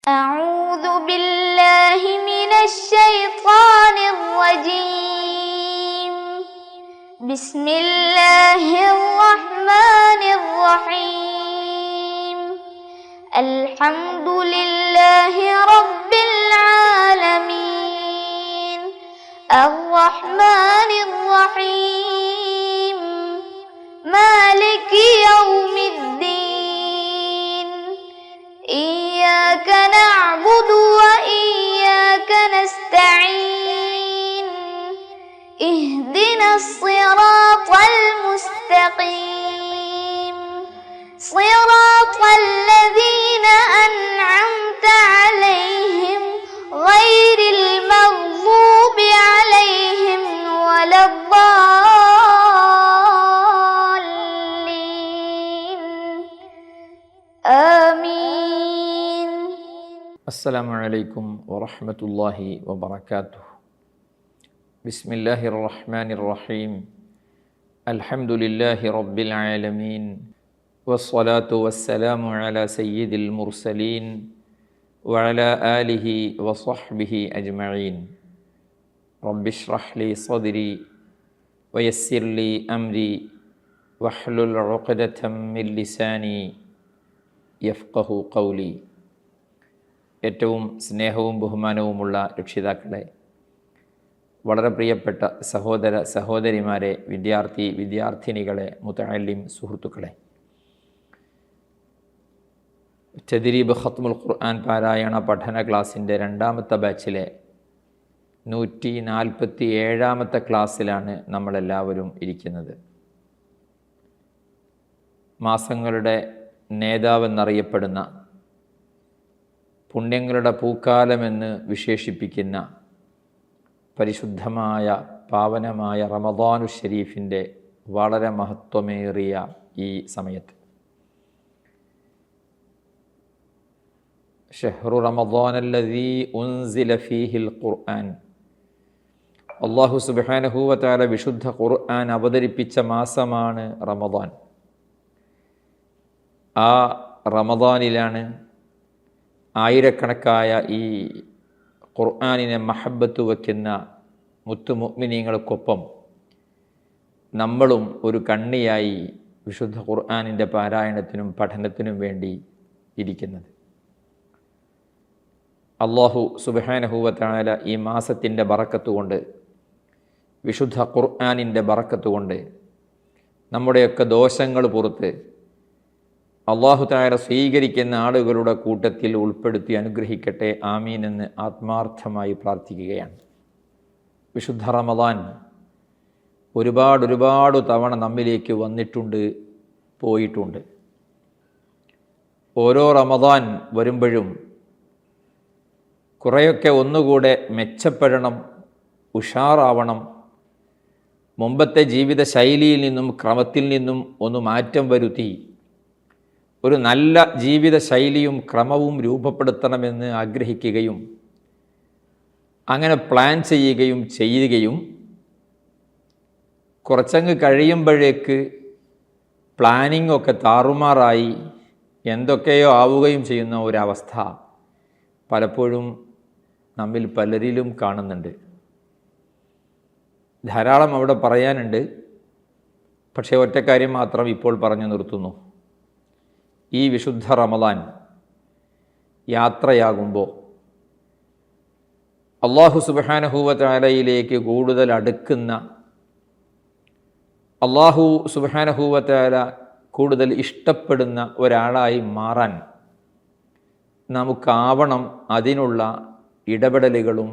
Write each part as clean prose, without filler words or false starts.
أعوذ بالله من الشيطان الرجيم. بسم الله الرحمن الرحيم. الحمد لله رب العالمين. الرحمن الرحيم. مالك يوم الدين. إياك نعبد وإياك نستعين. اهدنا الصراط المستقيم. صراط الذين أنعمت عليهم غير المغضوب عليهم ولا الضالين. آمين. السلام عليكم ورحمة الله وبركاته. بسم الله الرحمن الرحيم. الحمد لله رب العالمين، والصلاة والسلام على سيد المرسلين وعلى آله وصحبه أجمعين. رب اشرح لي صدري ويسر لي أمري واحلل عقدة من لساني يفقه قولي. ഏറ്റവും സ്നേഹവും ബഹുമാനവുമുള്ള രക്ഷിതാക്കളെ, വളരെ പ്രിയപ്പെട്ട സഹോദര സഹോദരിമാരെ, വിദ്യാർത്ഥിനികളെ, മുതഅല്ലിം സുഹൃത്തുക്കളെ, തദ്രീബ് ഖത്മുൽ ഖുർആൻ പാരായണ പഠന ക്ലാസ്സിൻ്റെ രണ്ടാമത്തെ ബാച്ചിലെ 147ാമത്തെ ക്ലാസ്സിലാണ് നമ്മളെല്ലാവരും ഇരിക്കുന്നത്. മാസങ്ങളുടെ നേതാവെന്നറിയപ്പെടുന്ന, പുണ്യങ്ങളുടെ പൂക്കാലമെന്ന് വിശേഷിപ്പിക്കുന്ന പരിശുദ്ധമായ പാവനമായ റമദാനു ഷരീഫിൻ്റെ വളരെ മഹത്വമേറിയ ഈ സമയത്ത്, ഷഹ്റു റമദാനല്ലദീ ഉൻസില ഫീഹിൽ ഖുർആൻ, അല്ലാഹു സുബ്ഹാനഹു വ തആല വിശുദ്ധ ഖുർആൻ അവതരിപ്പിച്ച മാസമാണ് റമദാൻ. ആ റമദാനിലാണ് ആയിരക്കണക്കായ ഈ ഖുർആനിനെ മഹബ്ബത്ത് വയ്ക്കുന്ന മുത്തു മുഅ്മിനീങ്ങൾക്കൊപ്പം നമ്മളും ഒരു കണ്ണിയായി വിശുദ്ധ ഖുർആനിൻ്റെ പാരായണത്തിനും പഠനത്തിനും വേണ്ടി ഇരിക്കുന്നത്. അല്ലാഹു സുബ്ഹാനഹു വ തആല ഈ മാസത്തിൻ്റെ ബറക്കത്ത് കൊണ്ട്, വിശുദ്ധ ഖുർആനിൻ്റെ ബറക്കത്ത് കൊണ്ട് നമ്മുടെയൊക്കെ ദോഷങ്ങൾ പുറത്ത് അല്ലാഹു തആല സ്വീകരിക്കുന്ന ആളുകളുടെ കൂട്ടത്തിൽ ഉൾപ്പെടുത്തി അനുഗ്രഹിക്കട്ടെ. ആമീൻ എന്ന് ആത്മാർത്ഥമായി പ്രാർത്ഥിക്കുകയാണ്. വിശുദ്ധ റമദാൻ ഒരുപാട് തവണ നമ്മിലേക്ക് വന്നിട്ടുണ്ട്, പോയിട്ടുണ്ട്. ഓരോ റമദാൻ വരുമ്പോഴും കുറേയൊക്കെ ഒന്നുകൂടെ മെച്ചപ്പെടണം, ഉഷാറാവണം, മുമ്പത്തെ ജീവിത ശൈലിയിൽ നിന്നും ക്രമത്തിൽ നിന്നും ഒന്ന് മാറ്റം വരുത്തി ഒരു നല്ല ജീവിത ശൈലിയും ക്രമവും രൂപപ്പെടുത്തണമെന്ന് ആഗ്രഹിക്കുകയും അങ്ങനെ പ്ലാൻ ചെയ്യുകയും കുറച്ചങ്ങ് കഴിയുമ്പോഴേക്ക് പ്ലാനിംഗ് ഒക്കെ താറുമാറായി എന്തൊക്കെയോ ആവുകയും ചെയ്യുന്ന ഒരവസ്ഥ പലപ്പോഴും നമ്മിൽ പലരിലും കാണുന്നുണ്ട്. ധാരാളം അവിടെ പറയാനുണ്ട്. പക്ഷേ ഒറ്റ കാര്യം മാത്രം ഇപ്പോൾ പറഞ്ഞു നിർത്തുന്നു. ഈ വിശുദ്ധ റമദാൻ യാത്രയാകുമ്പോൾ അല്ലാഹു സുബ്ഹാനഹു വ തആലയിലേക്ക് കൂടുതൽ അടുക്കുന്ന, അല്ലാഹു സുബ്ഹാനഹു വ തആല കൂടുതൽ ഇഷ്ടപ്പെടുന്ന ഒരാളായി മാറാൻ നമുക്കാവണം. അതിനുള്ള ഇടപെടലുകളും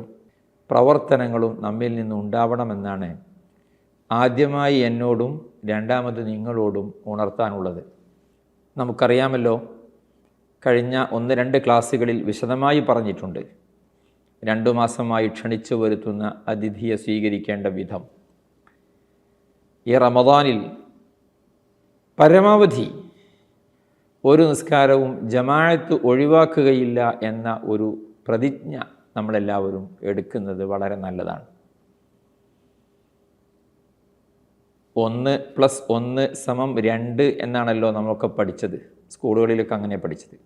പ്രവർത്തനങ്ങളും നമ്മിൽ നിന്നുണ്ടാവണമെന്നാണ് ആദ്യമായി എന്നോടും രണ്ടാമത് നിങ്ങളോടും ഉണർത്താനുള്ളത്. നമുക്കറിയാമല്ലോ, കഴിഞ്ഞ 1-2 ക്ലാസ്സുകളിൽ വിശദമായി പറഞ്ഞിട്ടുണ്ട് 2 മാസമായി ക്ഷണിച്ചു വരുത്തുന്ന അതിഥിയെ സ്വീകരിക്കേണ്ട വിധം. ഈ റമദാനിൽ പരമാവധി ഒരു നിസ്കാരവും ജമാഅത്ത് ഒഴിവാക്കുകയില്ല എന്ന ഒരു പ്രതിജ്ഞ നമ്മളെല്ലാവരും എടുക്കുന്നത് വളരെ നല്ലതാണ്. 1 + 1 = 2 എന്നാണല്ലോ നമ്മളൊക്കെ പഠിച്ചത്. സ്കൂളുകളിലൊക്കെ അങ്ങനെ പഠിച്ചത്.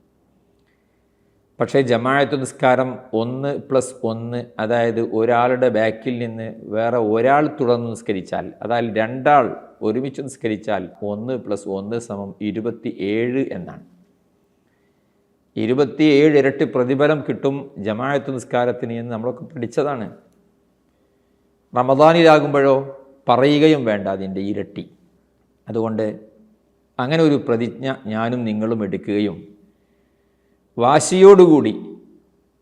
പക്ഷേ ജമാഅത്ത് നിസ്കാരം 1+1, അതായത് ഒരാളുടെ ബാക്കിൽ നിന്ന് വേറെ ഒരാൾ തുടർന്ന് നിസ്കരിച്ചാൽ, അതായത് രണ്ടാൾ ഒരുമിച്ച് നിസ്കരിച്ചാൽ 1+1 = 27 എന്നാണ്. 27 ഇരട്ടി പ്രതിഫലം കിട്ടും ജമാഅത്ത് നിസ്കാരത്തിന് എന്ന് നമ്മളൊക്കെ പഠിച്ചതാണ്. റമദാനിലാകുമ്പോഴോ പറയുകയും വേണ്ട അതിൻ്റെ ഇരട്ടി. അതുകൊണ്ട് അങ്ങനെ ഒരു പ്രതിജ്ഞ ഞാനും നിങ്ങളും എടുക്കുകയും വാശിയോടുകൂടി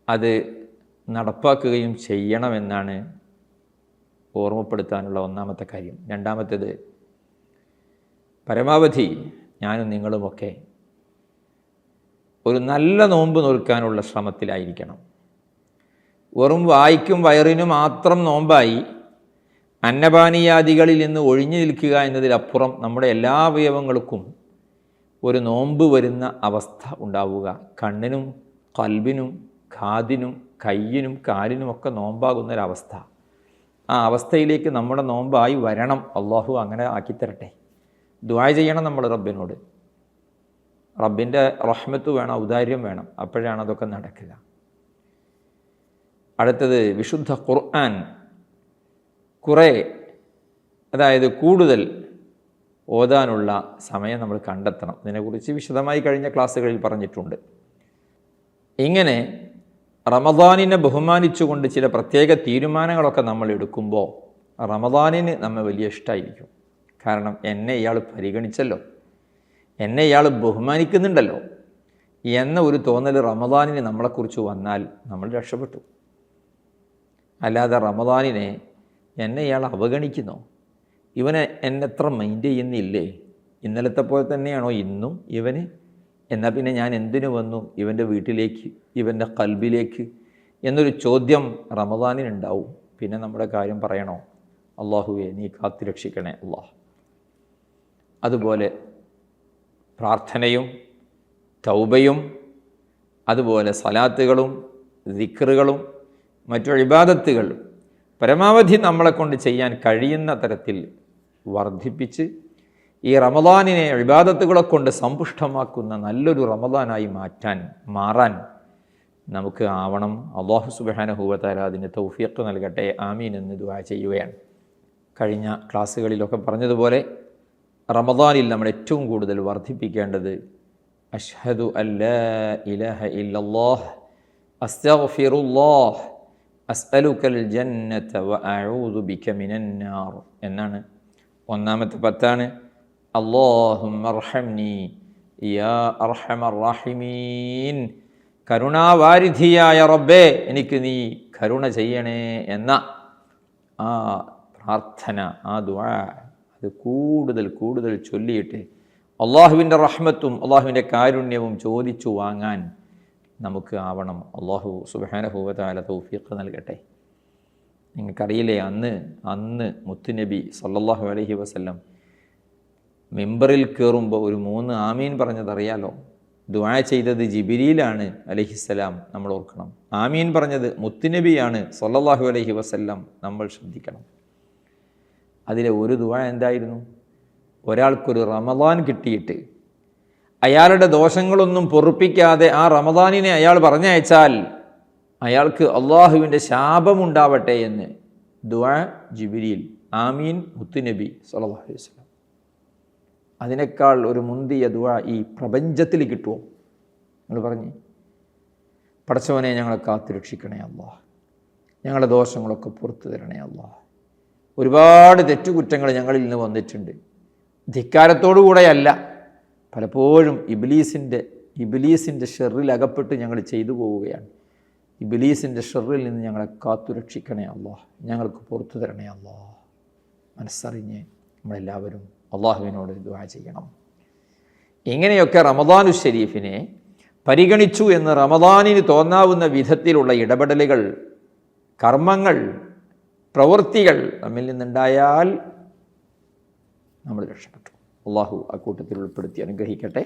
അത് നടപ്പാക്കുകയും ചെയ്യണമെന്നാണ് ഓർമ്മപ്പെടുത്താനുള്ള ഒന്നാമത്തെ കാര്യം. രണ്ടാമത്തേത്, പരമാവധി ഞാനും നിങ്ങളുമൊക്കെ ഒരു നല്ല നോമ്പ് നോൽക്കാനുള്ള ശ്രമത്തിലായിരിക്കണം. വെറും വായ്ക്കും വയറിനും മാത്രം നോമ്പായി അന്നപാനീയാദികളിൽ നിന്ന് ഒഴിഞ്ഞു നിൽക്കുക എന്നതിലപ്പുറം നമ്മുടെ എല്ലാ അവയവങ്ങൾക്കും ഒരു നോമ്പ് വരുന്ന അവസ്ഥ ഉണ്ടാവുക. കണ്ണിനും ഖൽബിനും കാതിനും കയ്യിനും കാലിനുമൊക്കെ നോമ്പാകുന്നൊരവസ്ഥ. ആ അവസ്ഥയിലേക്ക് നമ്മുടെ നോമ്പായി വരണം. അള്ളാഹു അങ്ങനെ ആക്കിത്തരട്ടെ. ദുആ ചെയ്യണം നമ്മൾ റബ്ബിനോട്. റബ്ബിൻ്റെ റഹ്മത്ത് വേണം, ഔദാര്യം വേണം. അപ്പോഴാണ് അതൊക്കെ നടക്കുക. അടുത്തത്, വിശുദ്ധ ഖുർആൻ കുറേ, അതായത് കൂടുതൽ ഓതാനുള്ള സമയം നമ്മൾ കണ്ടെത്തണം. ഇതിനെക്കുറിച്ച് വിശദമായി കഴിഞ്ഞ ക്ലാസ്സുകളിൽ പറഞ്ഞിട്ടുണ്ട്. ഇങ്ങനെ റമദാനിനെ ബഹുമാനിച്ചുകൊണ്ട് ചില പ്രത്യേക തീരുമാനങ്ങളൊക്കെ നമ്മൾ എടുക്കുമ്പോൾ റമദാനിന് നമ്മെ വലിയ ഇഷ്ടമായിരിക്കും. കാരണം എന്നെ ഇയാൾ പരിഗണിച്ചല്ലോ, എന്നെ ഇയാൾ ബഹുമാനിക്കുന്നുണ്ടല്ലോ എന്ന ഒരു തോന്നൽ റമദാനിന് നമ്മളെക്കുറിച്ച് വന്നാൽ നമ്മൾ രക്ഷപ്പെട്ടു. അല്ലാതെ റമദാനിനെ എന്നെ ഇയാൾ അവഗണിക്കുന്നോ, ഇവനെ എന്നെത്ര മൈൻഡ് ചെയ്യുന്നില്ലേ, ഇന്നലത്തെ പോലെ തന്നെയാണോ ഇന്നും ഇവന്, എന്നാൽ പിന്നെ ഞാൻ എന്തിനു വന്നു ഇവൻ്റെ വീട്ടിലേക്ക്, ഇവൻ്റെ ഖൽബിലേക്ക് എന്നൊരു ചോദ്യം റമദാനിനുണ്ടാവും. പിന്നെ നമ്മുടെ കാര്യം പറയണോ? അള്ളാഹുവേ നീ കാത്തുരക്ഷിക്കണേ അള്ളാഹ്. അതുപോലെ പ്രാർത്ഥനയും തൗബയും അതുപോലെ സലാത്തുകളും ദിക്റുകളും മറ്റു ഇബാദത്തുകളും പരമാവധി നമ്മളെ കൊണ്ട് ചെയ്യാൻ കഴിയുന്ന തരത്തിൽ വർദ്ധിപ്പിച്ച് ഈ റമദാനിനെ ഇബാദത്തുകളെ കൊണ്ട് സമ്പുഷ്ടമാക്കുന്ന നല്ലൊരു റമദാനായി മാറാൻ നമുക്ക് ആവണം. അല്ലാഹു സുബ്ഹാനഹു വ തആല അതിന് തൗഫീഖ് നൽകട്ടെ. ആമീൻ എന്ന് ദുആ ചെയ്യുകയാണ്. കഴിഞ്ഞ ക്ലാസ്സുകളിലൊക്കെ പറഞ്ഞതുപോലെ റമദാനിൽ നമ്മൾ ഏറ്റവും കൂടുതൽ വർദ്ധിപ്പിക്കേണ്ടത് അഷ്ഹദു അല്ലാ ഇലാഹ ഇല്ലല്ലാഹ് അസ്തഗ്ഫിറുല്ലാഹ് അസ്അലുക്കൽ ജന്നത വ അഊദു ബിക മിനന്നാർ എന്നാണ്. ഒന്നാമത്തെ 10 അല്ലാഹുമ്മ അർഹംനി യാ അർഹമർ റഹീമീൻ, കരുണാവാരിധിയായ റബ്ബേ എനിക്ക് നീ കരുണ ചെയ്യണേ എന്ന ആ പ്രാർത്ഥന, ആ ദുആ അത് കൂടുതൽ കൂടുതൽ ചൊല്ലിയിട്ട് അള്ളാഹുവിൻ്റെ റഹ്മത്തും അള്ളാഹുവിൻ്റെ കാരുണ്യവും ചോദിച്ചു വാങ്ങാൻ നമുക്ക് ആവണം. അള്ളാഹു സുബ്ഹാനഹു വ തആല തൗഫീഖ് നൽകട്ടെ. നിങ്ങൾക്കറിയില്ലേ, അന്ന് മുത്തുനബി സല്ലല്ലാഹു അലൈഹി വസല്ലം മിമ്പറിൽ കയറുമ്പോൾ ഒരു 3 ആമീൻ പറഞ്ഞതറിയാലോ. ദുആ ചെയ്തത് ജിബ്രീലാണ് അലൈഹിസ്സലാം, നമ്മൾ ഓർക്കണം. ആമീൻ പറഞ്ഞത് മുത്തുനബിയാണ് സല്ലല്ലാഹു അലൈഹി വസല്ലം, നമ്മൾ ശ്രദ്ധിക്കണം. അതിലെ ഒരു ദുആ എന്തായിരുന്നു? ഒരാൾക്കൊരു റമദാൻ കിട്ടിയിട്ട് അയാളുടെ ദോഷങ്ങളൊന്നും പൊറുപ്പിക്കാതെ ആ റമദാനിനെ അയാൾ പറഞ്ഞയച്ചാൽ അയാൾക്ക് അള്ളാഹുവിൻ്റെ ശാപമുണ്ടാവട്ടെ എന്ന് ദുആ ജിബ്രീൽ, ആമീൻ മുത്തുനബി സല്ലല്ലാഹു അലൈഹി വസല്ലം. അതിനേക്കാൾ ഒരു മുന്തിയ ദുആ ഈ പ്രപഞ്ചത്തിൽ കിട്ടുമോ? നിങ്ങൾ പറഞ്ഞ്, പടച്ചവനെ ഞങ്ങളെ കാത്തുരക്ഷിക്കണേ അല്ലാഹ്, ഞങ്ങളുടെ ദോഷങ്ങളൊക്കെ പുറത്തു തരണേ അല്ലാഹ്. ഒരുപാട് തെറ്റുകുറ്റങ്ങൾ ഞങ്ങളിൽ നിന്ന് വന്നിട്ടുണ്ട്. ധിക്കാരത്തോടുകൂടെയല്ല, പലപ്പോഴും ഇബ്ലീസിൻ്റെ ഷെറിൽ അകപ്പെട്ട് ഞങ്ങൾ ചെയ്തു പോവുകയാണ്. ഇബ്ലീസിൻ്റെ ഷെറിൽ നിന്ന് ഞങ്ങളെ കാത്തുരക്ഷിക്കണേ അല്ലാഹ്, ഞങ്ങൾക്ക് പുറത്തു തരണേ അല്ലാഹ്. മനസ്സറിഞ്ഞ് നമ്മളെല്ലാവരും അള്ളാഹുവിനോട് ദുആ ചെയ്യണം. ഇങ്ങനെയൊക്കെ റമദാനു ഷരീഫിനെ പരിഗണിച്ചു എന്ന് റമദാനിന് തോന്നാവുന്ന വിധത്തിലുള്ള ഇടപെടലുകൾ, കർമ്മങ്ങൾ, പ്രവൃത്തികൾ നമ്മിൽ നിന്നുണ്ടായാൽ നമ്മൾ രക്ഷപ്പെട്ടു. അള്ളാഹു അക്കൂട്ടത്തിൽ ഉൾപ്പെടുത്തി അനുഗ്രഹിക്കട്ടെ.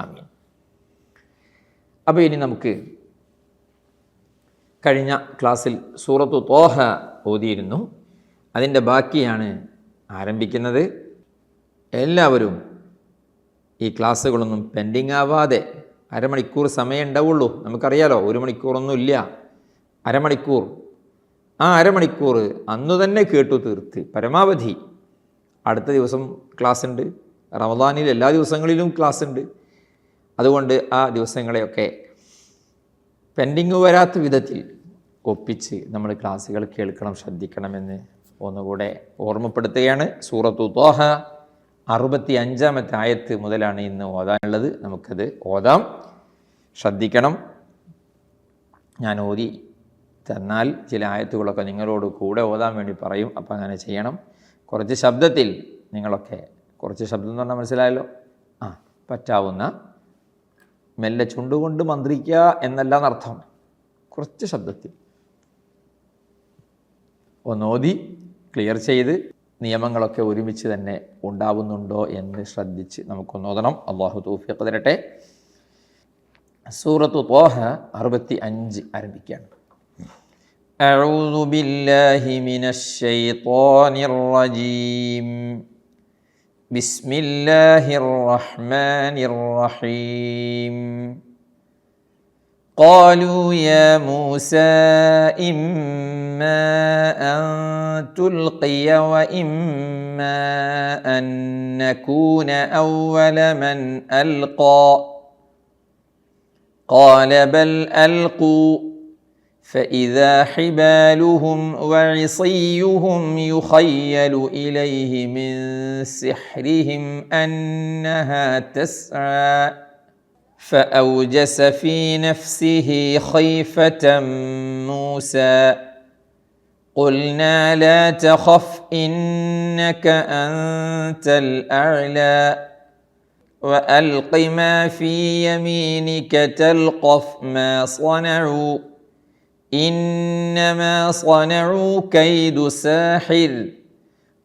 ആമീൻ. അപ്പോൾ ഇനി നമുക്ക് കഴിഞ്ഞ ക്ലാസ്സിൽ സൂറത്തു ത്വാഹ ഓതിയിരുന്നു, അതിൻ്റെ ബാക്കിയാണ് ആരംഭിക്കുന്നത്. എല്ലാവരും ഈ ക്ലാസ്സുകളൊന്നും പെൻഡിങ് ആവാതെ അരമണിക്കൂർ സമയം ഉണ്ടാവുള്ളൂ. നമുക്കറിയാലോ 1 മണിക്കൂറൊന്നുമില്ല, അരമണിക്കൂർ. ആ അരമണിക്കൂർ അന്നു തന്നെ കേട്ടു തീർത്ത് പരമാവധി. അടുത്ത ദിവസം ക്ലാസ് ഉണ്ട്, റമദാനിൽ എല്ലാ ദിവസങ്ങളിലും ക്ലാസ് ഉണ്ട്. അതുകൊണ്ട് ആ ദിവസങ്ങളെയൊക്കെ പെൻഡിങ് വരാത്ത വിധത്തിൽ ഒപ്പിച്ച് നമ്മൾ ക്ലാസ്സുകൾ കേൾക്കണം, ശ്രദ്ധിക്കണമെന്ന് ഒന്നുകൂടെ ഓർമ്മപ്പെടുത്തുകയാണ്. സൂറത്തു ത്വാഹ 65-ാമത്തെ ആയത്ത് മുതലാണ് ഇന്ന് ഓതാനുള്ളത്. നമുക്കത് ഓതാം, ശ്രദ്ധിക്കണം. ഞാൻ ഓതി തന്നാൽ ചില ആയത്തുകളൊക്കെ നിങ്ങളോട് കൂടെ ഓതാൻ വേണ്ടി പറയും. അപ്പം അങ്ങനെ ചെയ്യണം. കുറച്ച് ശബ്ദത്തിൽ നിങ്ങളൊക്കെ, കുറച്ച് ശബ്ദം എന്ന് പറഞ്ഞാൽ മനസ്സിലായല്ലോ, പറ്റാവുന്ന, മെല്ലെ ചുണ്ടുകൊണ്ട് മന്ത്രിക്കുക എന്നല്ല എന്നർത്ഥം, കുറച്ച് ശബ്ദത്തിൽ ഒന്നോതി ക്ലിയർ ചെയ്ത് നിയമങ്ങളൊക്കെ ഒരുമിച്ച് തന്നെ ഉണ്ടാവുന്നുണ്ടോ എന്ന് ശ്രദ്ധിച്ച് നമുക്കൊന്നോതണം. അള്ളാഹു തൗഫീഖ് തരട്ടെ. സൂറത്തു ത്വാഹ 65 ആരംഭിക്കുകയാണ്. أعوذ بالله من الشيطان الرجيم. بسم الله الرحمن الرحيم. قالوا يا موسى إما أن تلقي وإما أن نكون أول من ألقى قال بل ألقوا فإذا حبالهم وعصيهم يخيل إليه من سحرهم أنها تسعى فأوجس في نفسه خيفة موسى قلنا لا تخف إنك أنت الأعلى وألق ما في يمينك تلقف ما صنعوا إنما صنعوا كيد ساحر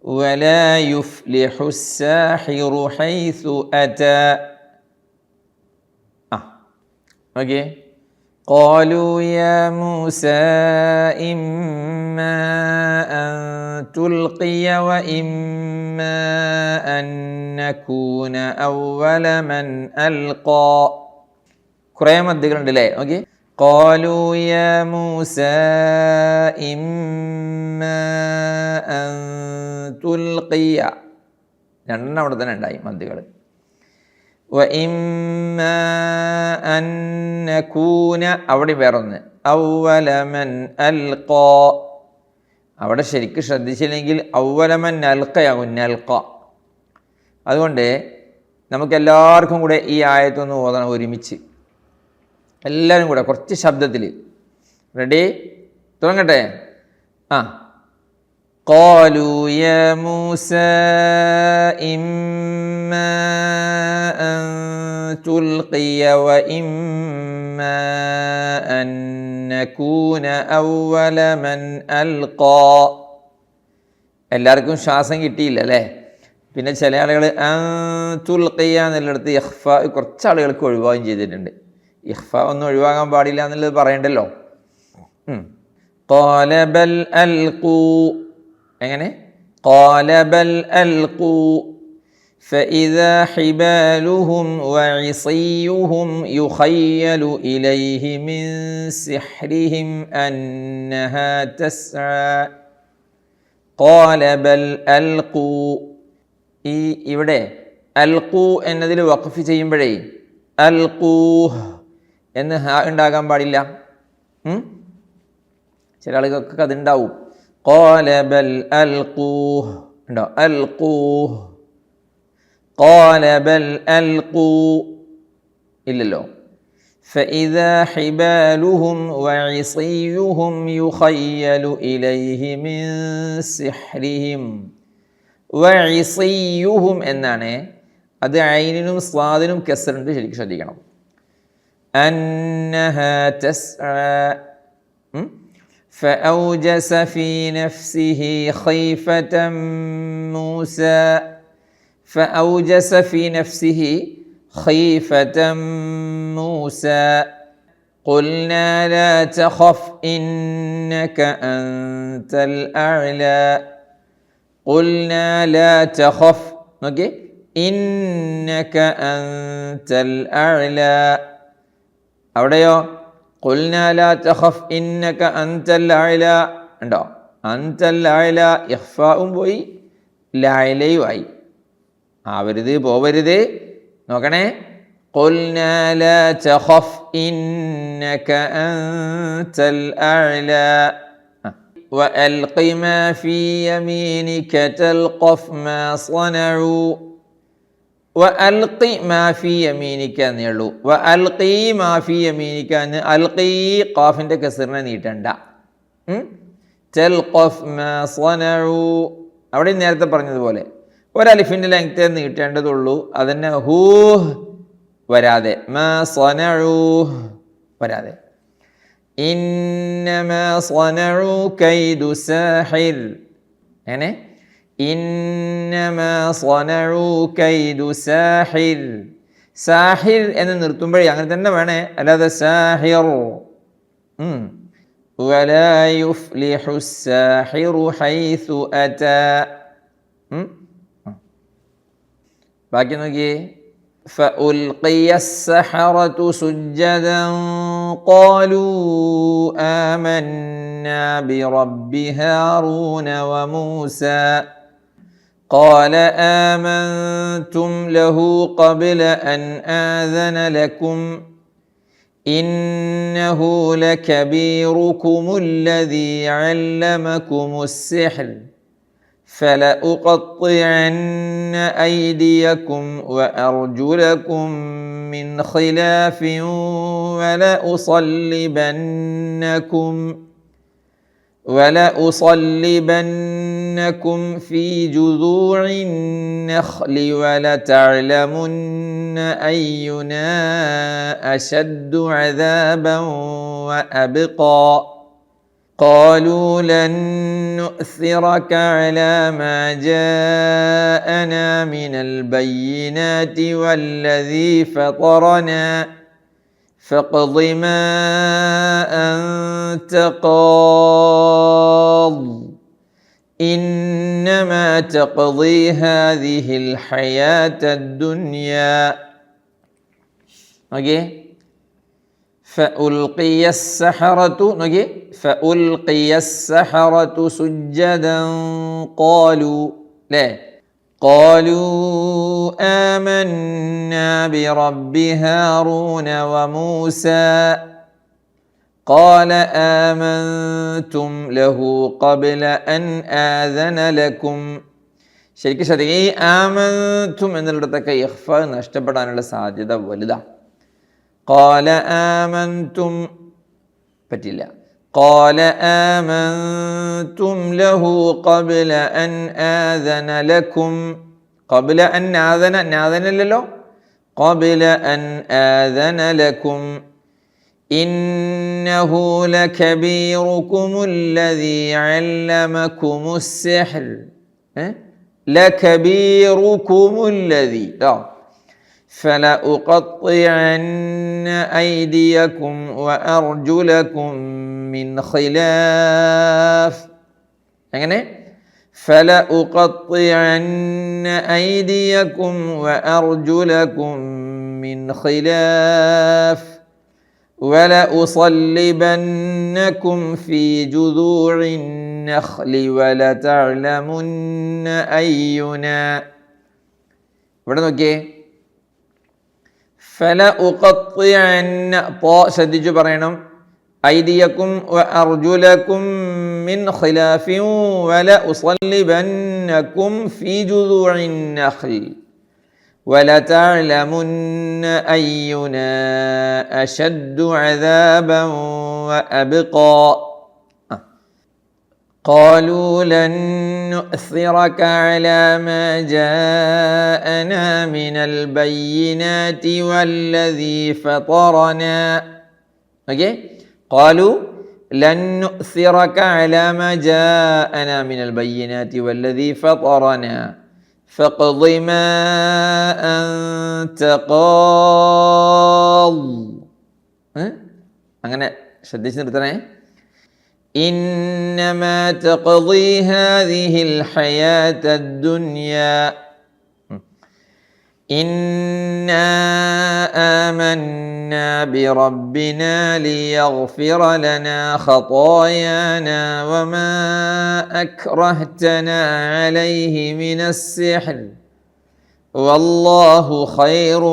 ولا يفلح الساحر حيث أتى. Okay. قالوا يا موسى إما أن تلقي وإما أن نكون أول من ألقى. കുറേ മദ്യങ്ങളുണ്ടല്ലേ. ഓക്കെ. قالوا يا موسى إما أن تلقي. രണ്ടെണ്ണം അവിടെ തന്നെ ഉണ്ടായി മദ്യകൾ. وإما أن نكون അവിടെ വേറൊന്ന് أول من ألقى. അവിടെ ശരിക്കും ശ്രദ്ധിച്ചില്ലെങ്കിൽ أول من ألقയാകും നൽക. അതുകൊണ്ട് നമുക്കെല്ലാവർക്കും കൂടെ ഈ ആയത്തൊന്ന് ഓതണം ഒരുമിച്ച്, എല്ലാവരും കൂടെ കുറച്ച് ശബ്ദത്തിൽ. റെഡി? തുടങ്ങട്ടെ. قالوا يا موسى إما أن تلقي وإما أن نكون أول من ألقى. എല്ലാവർക്കും ശ്വാസം കിട്ടിയില്ല അല്ലേ? പിന്നെ ചില ആളുകൾ തുൽഖിയ എന്നുള്ളിടത്ത് ഇഖ്ഫ കുറച്ച് ആളുകൾക്ക് ഒഴിവാകുകയും ചെയ്തിട്ടുണ്ട്. ഇഖ്ഫ ഒന്നും ഒഴിവാകാൻ പാടില്ല എന്നുള്ളത് പറയണ്ടല്ലോ. قال بل ألقوا. എങ്ങനെ? قال بل ألقوا فإذا حبالهم وعصيهم يخيل إليه من سحرهم أنها تسعى قال بل ألقوا. ഇവിടെ അൽഖൂ എന്നതിൽ വഖഫ് ചെയ്യുമ്പോഴേ അൽഖൂഹ് എന്ന് ഉണ്ടാകാൻ പാടില്ല. ചില ആളുകൾക്കൊക്കെ അതുണ്ടാവും. قال بل ألقوه ഉണ്ടോ? ألقوه قال بل ألقوا ഇല്ലല്ലോ. فإذا حبالهم وعصيهم يخيل إليه من سحرهم. وعصيهم എന്നാണ്. അത് ഐനിനും സ്വാദിനും കസറുണ്ട്, ശരിക്കും ശ്രദ്ധിക്കണം. أنها تسعى فأوجس في نفسه خيفة موسى. فأوجس في نفسه خيفة موسى قلنا لا تخف إنك أنت الأعلى. قلنا لا تخف. إنك أنت الأعلى. അവിടെയോ ഖുൽനാ ലാ തഖഫ് ഇന്നക അൻതൽ അഅല ഉണ്ടോ? അൻതൽ അഅല ഇഖ്ഫാഉം പോയി ലഅലയും ആയി. ആവരുത്, പോവരുത്. നോക്കണേ, ഖുൽനാ ലാ തഖഫ് ഇന്നക അൻതൽ അഅല വഅൽഖി മാ ഫീ യമീനിക തൽഖഫ് മാ സ്വനഉ. വഅൽഖി മാ ഫീ യമീനിക എന്നേ ഉള്ളൂ. വഅൽഖി മാ ഫീ യമീനിക എന്ന് അൽഖി ഖാഫിന്റെ കസ്റിനെ നീട്ടണ്ട. തൽഖഫ് മാ സ്വനഉ അവിടെ നേരത്തെ പറഞ്ഞതുപോലെ ഒരലിഫിന്റെ ലെങ്ത് നീട്ടേണ്ടതുള്ളൂ. അതന്നെ ഹൂ വരാതെ, മാ സ്വനഉ വരാതെ. ഇന്നമാ സ്വനഉ കൈദു സാഹിർ. അങ്ങനെ ഇന്നമാ സ്വനഉ കൈദു സാഹിർ. സാഹിർ എന്ന് നിർത്തുമ്പോഴേ അങ്ങനെ തന്നെ വേണേ, അല്ലാതെ സാഹിർ. വലാ യുഫ്ലിഹു സാഹിറു ഹൈസു അതാ. ബാക്കി നോക്കിയേ. فألقي السحرة سجدا قالوا آمنا برب هارون وموسى قال آمنتم له قبل أن آذن لكم إنه لكبيركم الذي علمكم السحر فلأقطعن أيديكم وأرجلكم من خلاف ولأصلبنكم في جذوع النخل ولتعلمن أينا أشد عذابا وأبقى قالوا لن نؤثرك على ما جاءنا من البينات والذي فطرنا فاقض ما أنت قاض إنما تقضي هذه الحياة الدنيا. Okay. فألقي السحرة فألقي السحرة سجدا قالوا آمنا برب هارون وموسى قال آمنتم له قبل أن آذن لكم. ശരിക്കും ശ്രദ്ധിക്കുക, ഈ ആമൻതും എന്നുള്ളിടത്തൊക്കെ ഇഖ്ഫ നഷ്ടപ്പെടാനുള്ള സാധ്യത വലുതാണ്. ഖാല ആമൻതും പറ്റില്ല. ഖാല ആമൻതും ലഹു ഖബ്ല അൻ ആദന ലക്കും. ഖബ്ല അൻ ആദന, ആദനല്ലല്ലോ, ഖബ്ല അൻ ആദന ലക്കും ഇന്നഹു ലകബീറുകുമുല്ലദീ അല്ലമകുമുസ്സിഹ്ർ. ലകബീറുകുമുല്ലദീ فلأقطعن أيديكم وأرجلكم من خلاف. അങ്ങനെ فلأقطعن أيديكم وأرجلكم من خلاف ولأصلبنكم في جذوع النخل ولتعلمن أينا. ഇവിടെ നോക്കിയേ, فلأقطعن ശ്രദ്ധിച്ചു പറയണം. أيديكم وأرجلكم من خلاف ولأصلبنكم في جذوع النخل ولتعلمن أينا أشد عذابا وأبقى قالوا لن نؤثرك على ما جاءنا من البينات والذي فطرنا. قالوا لن نؤثرك على ما جاءنا من البينات والذي فطرنا فاقض ما أنت قاض. അങ്ങനെ ശ്രദ്ധിച്ച് നിർത്തണേ. إنما تقضي هذه الحياة الدنيا إنا آمنا بربنا ليغفر لنا خطايانا وما أكرهتنا عليه من السحر والله خير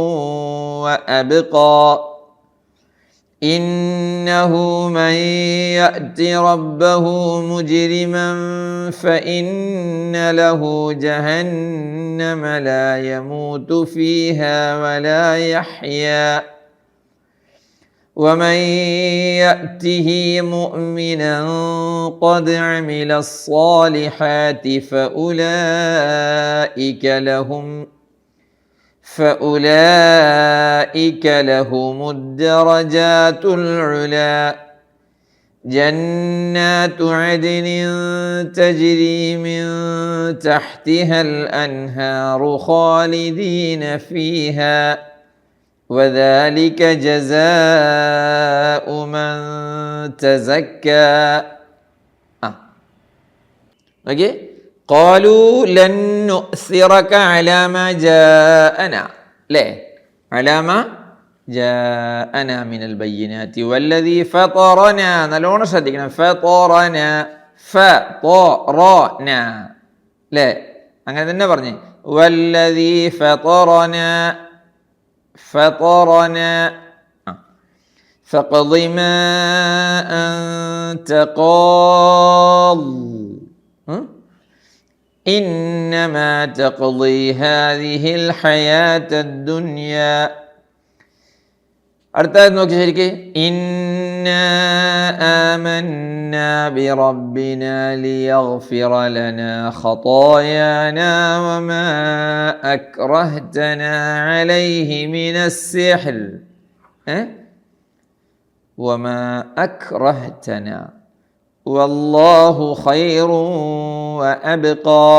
وأبقى إنه من يأت ربه مجرما فإن له جهنم لا يموت فيها ولا يحيا ومن يأته مؤمنا قد عمل الصالحات فأولئك لهم الدرجات العلى جنات عدن تجري من تحتها الأنهار خالدين فيها وذلك جزاء من تزكى. ഓക്കേ, قالوا لن نؤثرك على ما جاءنا അല്ലേ, على ما جاءنا من البينات والذي فطرنا, നല്ലോണം ശ്രദ്ധിക്കണം, فطرنا فطرنا അല്ലേ, അങ്ങനെ തന്നെ പറഞ്ഞേ, والذي فطرنا فقض ما أنت قاض إنما تقضي هذه الحياة الدنيا. അടുത്തത് നോക്കി ശരിക്ക്, إنا آمنا بربنا ليغفر لنا خطايانا وما أكرهتنا عليه من السحر وما أكرهتنا والله خير وأبقى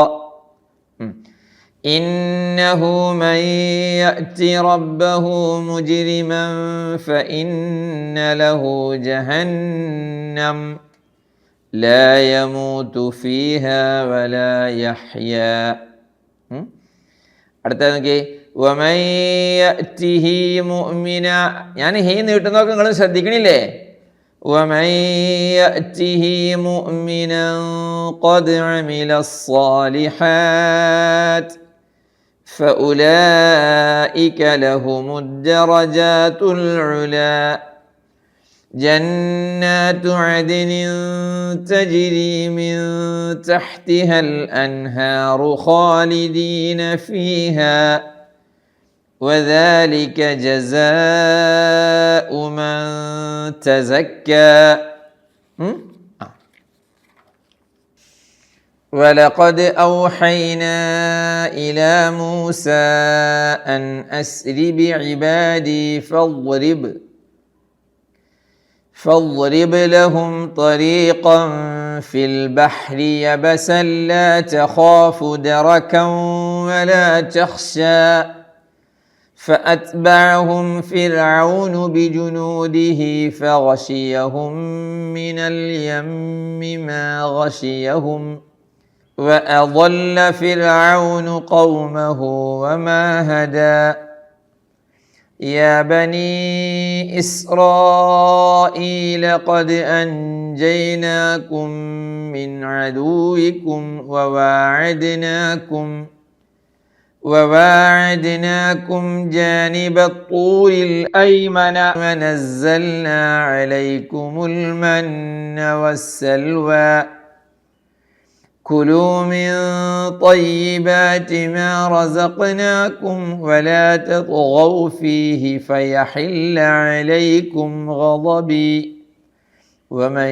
إنه من يأت ربه مجرما فإن له جهنم لا يموت فيها ولا يحيا. അടുത്തത് നോക്കി, ومن يأته مؤمنا, ഞാൻ ഹീ നീട്ടുന്നതൊക്കെ നിങ്ങൾ ശ്രദ്ധിക്കണില്ലേ, ومن يأته مؤمنا قد عمل الصالحات فأولئك لهم الدرجات العلى جنات عدن تجري من تحتها الأنهار خالدين فيها وذلك جزاء من تزكى. ولقد أوحينا إلى موسى أن أسر بعبادي فاضرب لهم طريقا في البحر يبسا لا تخاف دركا ولا تخشى فأتبعهم فرعون بجنوده فغشيهم من اليم ما غشيهم وأضل فرعون قومه وما هدى. يا بني إسرائيل قد أنجيناكم من عدوكم وواعدناكم جانب الطور الأيمن ونزلنا عليكم المن والسلوى كلوا من طيبات ما رزقناكم ولا تطغوا فيه فيحل عليكم غضبي ومن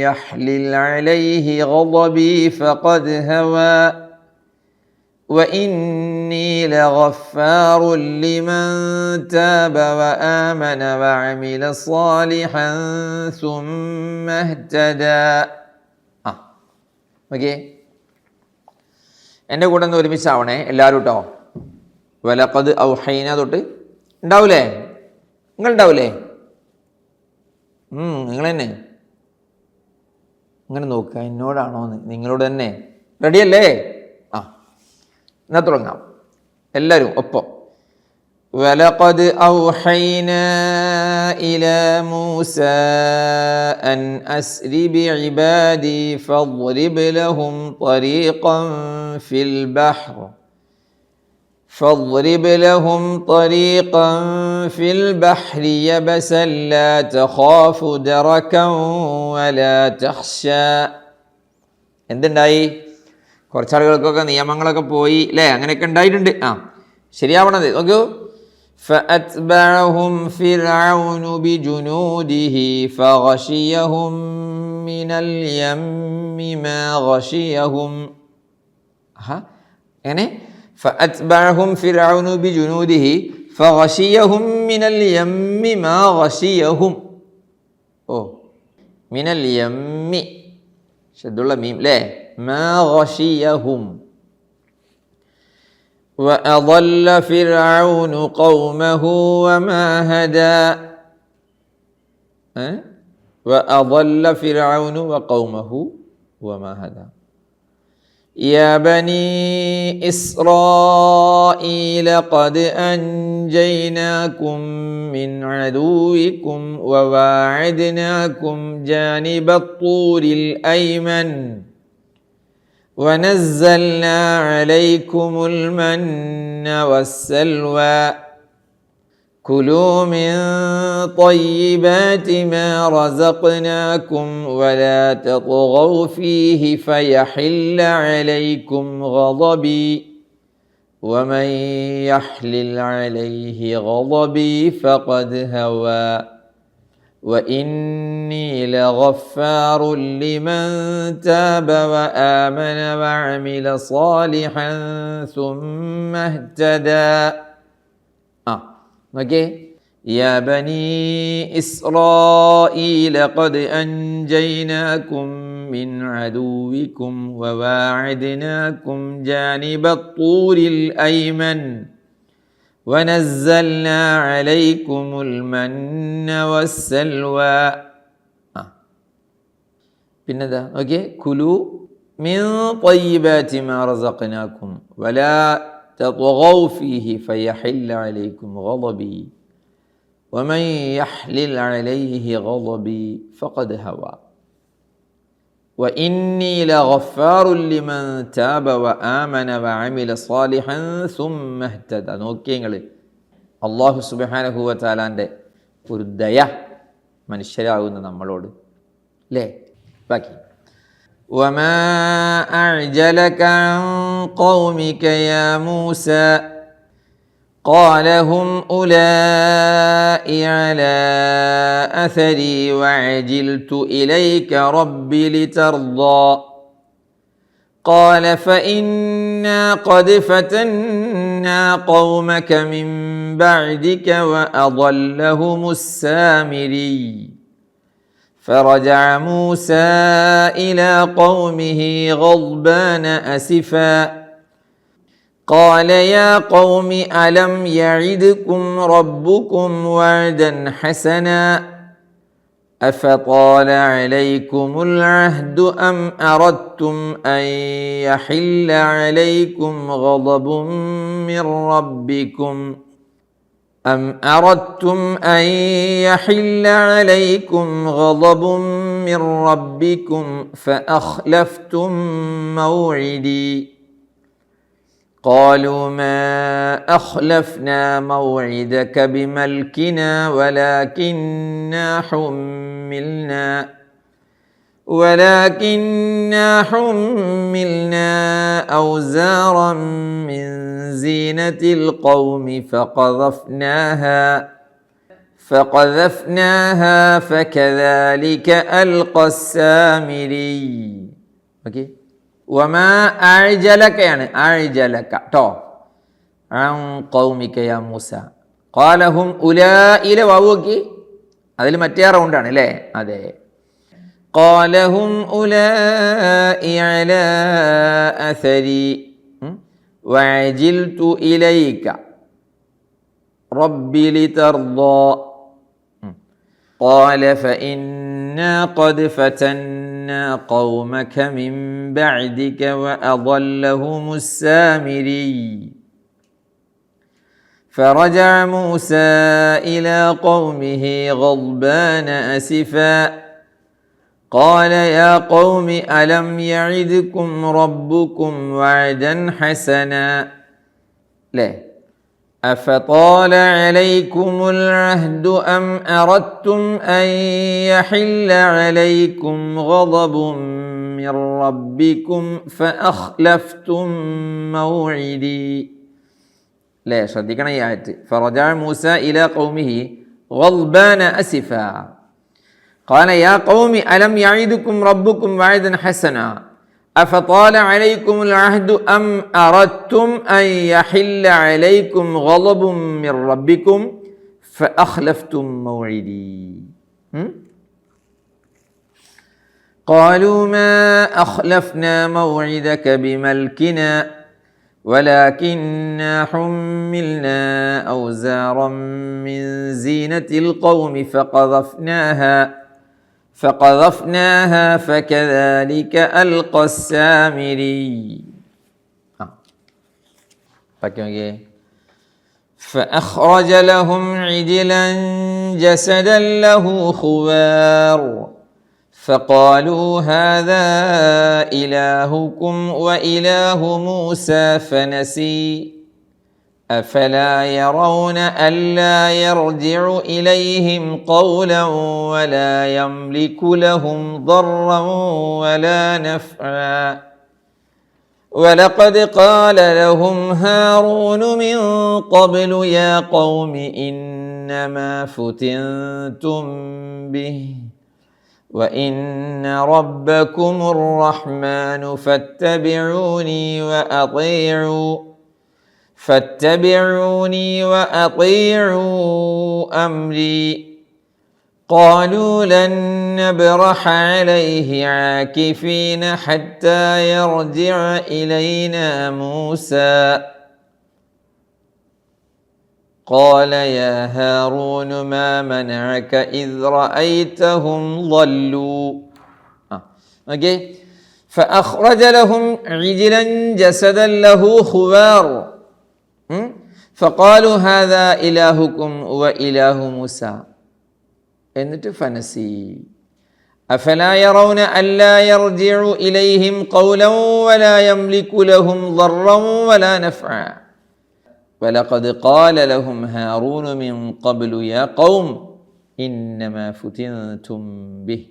يحلل عليه غضبي فقد هوى وإني لغفار لمن تاب وآمن وعمل صالحا ثم اهتدى. ഓക്കെ, എൻ്റെ കൂടെ ഒന്ന് ഒരുമിച്ചാവണേ എല്ലാവരും കേട്ടോ. വലഖദ് ഔഹൈന തൊട്ട് ഉണ്ടാവൂലേ, നിങ്ങളുണ്ടാവൂലേ? നിങ്ങൾ തന്നെ ഇങ്ങനെ നോക്കുക, എന്നോടാണോന്ന്, നിങ്ങളോട് തന്നെ. റെഡിയല്ലേ? എന്നാ തുടങ്ങാം എല്ലാവരും ഒപ്പം. ولقد أوحينا إلى موسى أن أسر بعبادي فاضرب لهم طريقا في البحر يبسا لا تخاف دركا ولا تخشى. എന്തുണ്ടായി? കുറച്ചാളുകൾക്കൊക്കെ നിയമങ്ങളൊക്കെ പോയി അല്ലേ? അങ്ങനെയൊക്കെ ഉണ്ടായിട്ടുണ്ട്. ശരിയാവണത് നോക്കൂ. فأتبعهم فرعون بجنوده فغشيهم من اليم ما غشيهم. يعني فأتبعهم فرعون بجنوده فغشيهم من اليم ما غشيهم. من اليم شد الله ميم لا ما غشيهم. وأضل فرعون قومه وما هدى. وأضل فرعون وقومه وما هدى. يا بني إسرائيل قد أنجيناكم من عدوكم وواعدناكم جانب الطور الأيمن ونزلنا عليكم المن والسلوى كلوا من طيبات ما رزقناكم ولا تطغوا فيه فيحل عليكم غضبي ومن يحلل عليه غضبي فقد هوى وإني لغفار لمن تاب وآمن وعمل صالحا ثم اهتدى. يا بني إسرائيل قد أنجيناكم من عدوكم وواعدناكم جانب الطور الأيمن ونزلنا عليكم المن والسلوى. പിന്നെന്താ? ഓക്കെ. കുലു മിൻ طيبات ما رزقناكم ولا تطغوا فيه فيحل عليكم غضبي ومن يحلل عليه غضبي فقد هوى وإني لغفار لمن تاب وآمن وعمل صالحا ثم اهتدى. നോക്കിയങ്ങൾ അല്ലാഹു സുബ്ഹാനഹു വ തആലാന്റെ ഒരു ദയ മനുഷ്യരാകുന്ന നമ്മളോട് അല്ലേ? ബാക്കി وما أعجلك عن قومك يا موسى قال هم أولئك على أثري وعجلت إليك رب لترضى قال فإنا قد فتنا قومك من بعدك وأضلهم السامري فرجع موسى إلى قومه غضبان أسفا قال يا قوم ألم يعدكم ربكم وعدا حسنا أفطال عليكم العهد أم أردتم أن يحل عليكم غضب من ربكم فأخلفتم موعدي قالوا ما أخلفنا موعدك بملكنا ولكننا حملنا أوزارا من زينة القوم فقذفناها فكذلك ألقى السامري. ഓക്കെ. وما أعجلك يعني أعجلك عن قومك يا موسى قال هم أولئك വാവുകി അതിൽ മറ്റേ റൗണ്ടാണ് അല്ലേ? അതെ. قال هم أولئك على أثري وعجلت إليك رب لترضى قال فإنا قد فتنا قومك من بعدك وأضلهم السامري فرجع موسى إلى قومه غضبان أسفا قال يا قوم ألم يعدكم ربكم وعدا حسنا ليه أفطال عليكم العهد أم أردتم أن يحل عليكم غضب من ربكم فأخلفتم موعدي ليه ശ്രദ്ധിക്കണം ഈ ആയത്ത് فرجع موسى إلى قومه غضبان أسفا قال يا قوم ألم يعدكم ربكم وعدا حسنا أفطال عليكم العهد أم أردتم أن يحل عليكم غضب من ربكم فأخلفتم موعدي قالوا ما أخلفنا موعدك بملكنا ولكننا حملنا أوزارا من زينة القوم فقذفناها فكذلك ألقى السامري فأخرج لهم عجلا جسدا له خوار فقالوا هذا إلهكم وإله موسى فنسي أفلا يرون ألا يرجع إليهم قولا ولا يملك لهم ضرا ولا نفعا ولقد قال لهم هارون من قبل يا قوم إنما فتنتم به وإن ربكم الرحمن فاتبعوني وأطيعوا أمري قالوا لن نبرح عليه عاكفين حتى يرجع إلينا موسى قال يا هارون ما منعك إذ رأيتهم ضلوا فأخرج لهم عجلا جسدا له خوار فقالوا هذا إلهكم وإله موسى എന്നിട്ട് ഫനസി أفلا يرون ألا يرجع إليهم قولا ولا يملك لهم ضرا ولا نفعا ولقد قال لهم هارون من قبل يا قوم إنما فتنتم به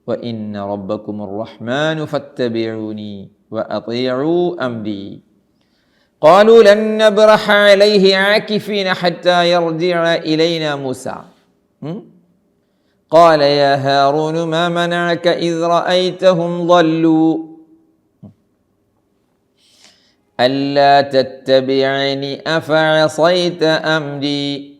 وإن ربكم الرحمن فاتبعوني وأطيعوا أمري قالوا لن نبرح عليه عاكفين حتى يرجع إلينا موسى قال يا هارون ما منعك إذ رأيتهم ضلوا ألا تتبعني أفعصيت أمري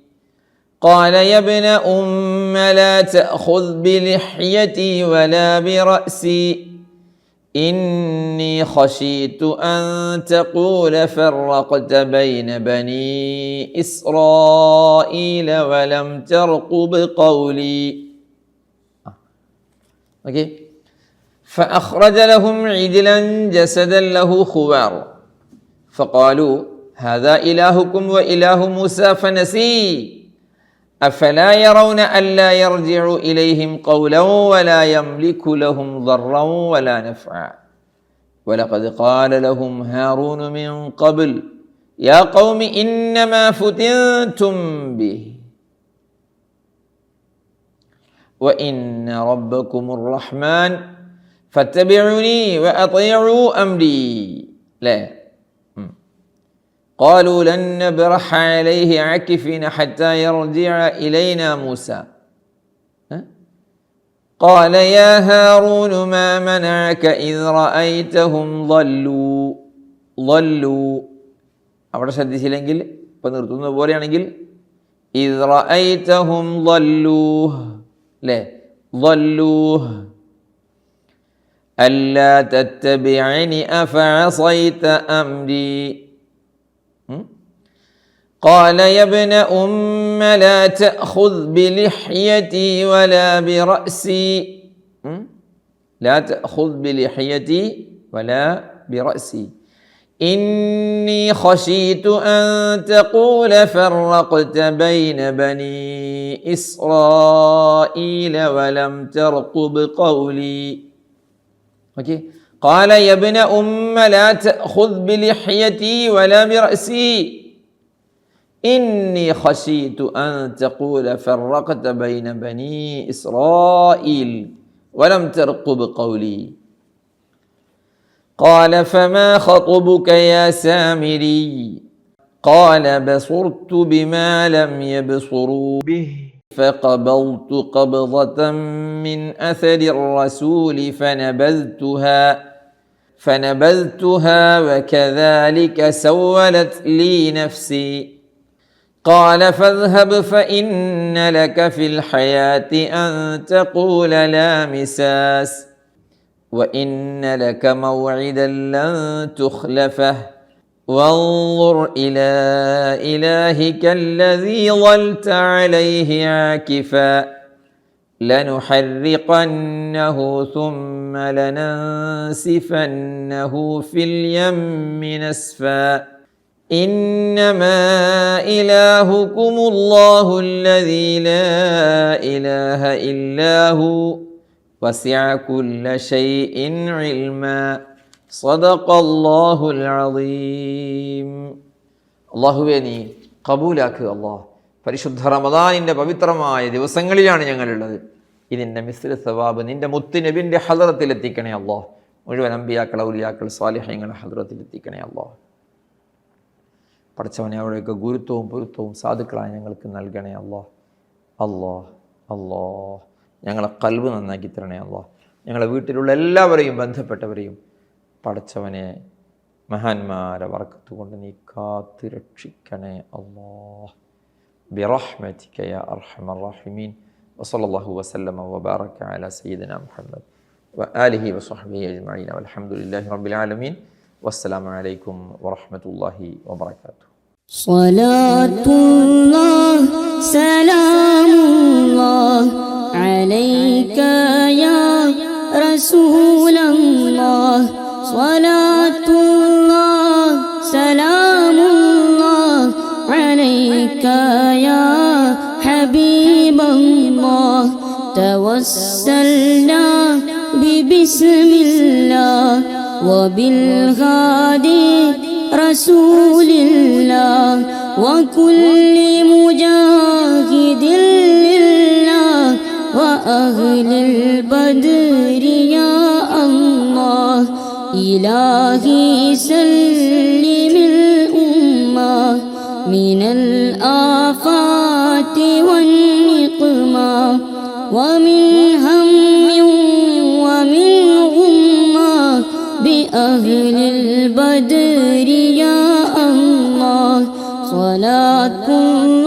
قال يا ابن أم لا تأخذ بلحيتي ولا برأسي إني خشيت أن تقول فرقت بين بني إسرائيل ولم ترقب قولي فأخرج لهم عجلا جسدا له خوار فقالوا هذا إلهكم وإله موسى فنسي أفلا يرون ألا يرجع إليهم قولا ولا يملك لهم ضرا ولا نفعا ولقد قال لهم هارون من قبل يا قوم إنما فتنتم به وإن ربكم الرحمن فاتبعوني وأطيعوا أمري لا قالوا لن نبرح عليه عاكفين حتى يرجع إلينا موسى قال يا هارون ما منعك إذ رأيتهم ضلوا അവിടെ ശ്രദ്ധിച്ചില്ലെങ്കിൽ ഇപ്പം നിർത്തുന്നത് പോലെയാണെങ്കിൽ إذ رأيتهم ضلوا ല്ലേ ضلوا ألا تتبعني أفعصيت أمري قال يا ابن أم لا تأخذ بلحيتي ولا برأسي لا تأخذ بلحيتي ولا برأسي إني خشيت أن تقول فرقت بين بني إسرائيل ولم ترقب قولي. Okay. قال يا ابن أم لا تأخذ بلحيتي ولا برأسي إني خشيت أن تقول فرقت بين بني إسرائيل ولم ترقب قولي. قال فما خطبك يا سامري قال بصرت بما لم يبصروا به فقبضت قبضة من أثر الرسول فنبذتها وكذلك سولت لي نفسي. قال فاذهب فإن لك في الحياة أن تقول لا مساس وإن لك موعدا لن تخلفه وانظر إلى إلهك الذي ظلت عليه عاكفا لنحرقنه ثم لننسفنه في اليم نسفا إنما إلهكم الله الذي لا إله إلا هو وسع كل شيء علما صدق الله العظيم. അള്ളാഹുവേ നീ കബൂലാക്കുക. അള്ളാഹ് പരിശുദ്ധ റമദാനിൻ്റെ പവിത്രമായ ദിവസങ്ങളിലാണ് ഞങ്ങളുള്ളത്. ഇതിൻ്റെ മിസ്ല സവാബ് നിൻ്റെ മുത്ത് നബിൻ്റെ ഹദ്റത്തിൽ എത്തിക്കണേ അള്ളാഹ്. മുഴുവൻ അമ്പിയാക്കൾ ഔലിയാക്കൾ സ്വാലിഹീങ്ങളുടെ ഹദ്റത്തിൽ എത്തിക്കണേ അള്ളാഹ്. പഠിച്ചവനെ അവിടെയൊക്കെ ഗുരുത്വവും പൊരുത്തവും സാധുക്കളായി ഞങ്ങൾക്ക് നൽകണേ അള്ളാഹ്. അള്ളാഹ് ഞങ്ങളെ ഖൽബ് നന്നാക്കി തരണേ അള്ളാഹ്. ഞങ്ങളെ വീട്ടിലുള്ള എല്ലാവരെയും ബന്ധപ്പെട്ടവരെയും പഠിച്ചവനെ മഹാന്മാരെ ബർക്കത്ത് കൊണ്ട് നീ കാത്ത് രക്ഷിക്കണേ അല്ലാഹ്. ബിറഹ്മതിക യാ അർഹമർ റഹീമീൻ. വസല്ലല്ലാഹു വസല്ലമ വബാറക അലാ സയ്യിദിനാ മുഹമ്മദ് വആലിഹി വസഹ്ബിഹി അജ്മഈൻ വൽഹംദുലില്ലാഹി റബ്ബിൽ ആലമീൻ. വസ്സലാമു അലൈക്കും വറഹ്മത്തുള്ളാഹി വബറകാതുഹു. സ്വലാത്തുല്ലാഹ് സലാമുല്ലാഹ് അലൈക യാ റസൂലല്ലാഹ് സ്വലാത്തുല്ലാഹ് സലാമുല്ലാഹ് അലൈക യാ ഹബീബല്ലാഹ് തവസ്സൽനാ ബിബിസ്മില്ലാഹ് വബിൽഹാദി റസൂലില്ലാഹ് വകുല്ലി മുജാഹിദിൻ ലില്ലാഹ് വഅഹ്ലിൽ ബദ്രി യാ അല്ലാഹ് ഇലാഹി സല്ലിമിൽ ഉമ്മ മിനൽ ആഫാതി വന്നിഖ്മാ വമിൻ ഹമ്മിൻ വമിൻ ഗുമ്മാ ബിഅഹ്ലിൽ ബദ്രി യാ അല്ലാഹ് സ്വലാത്തുല്ലാഹ്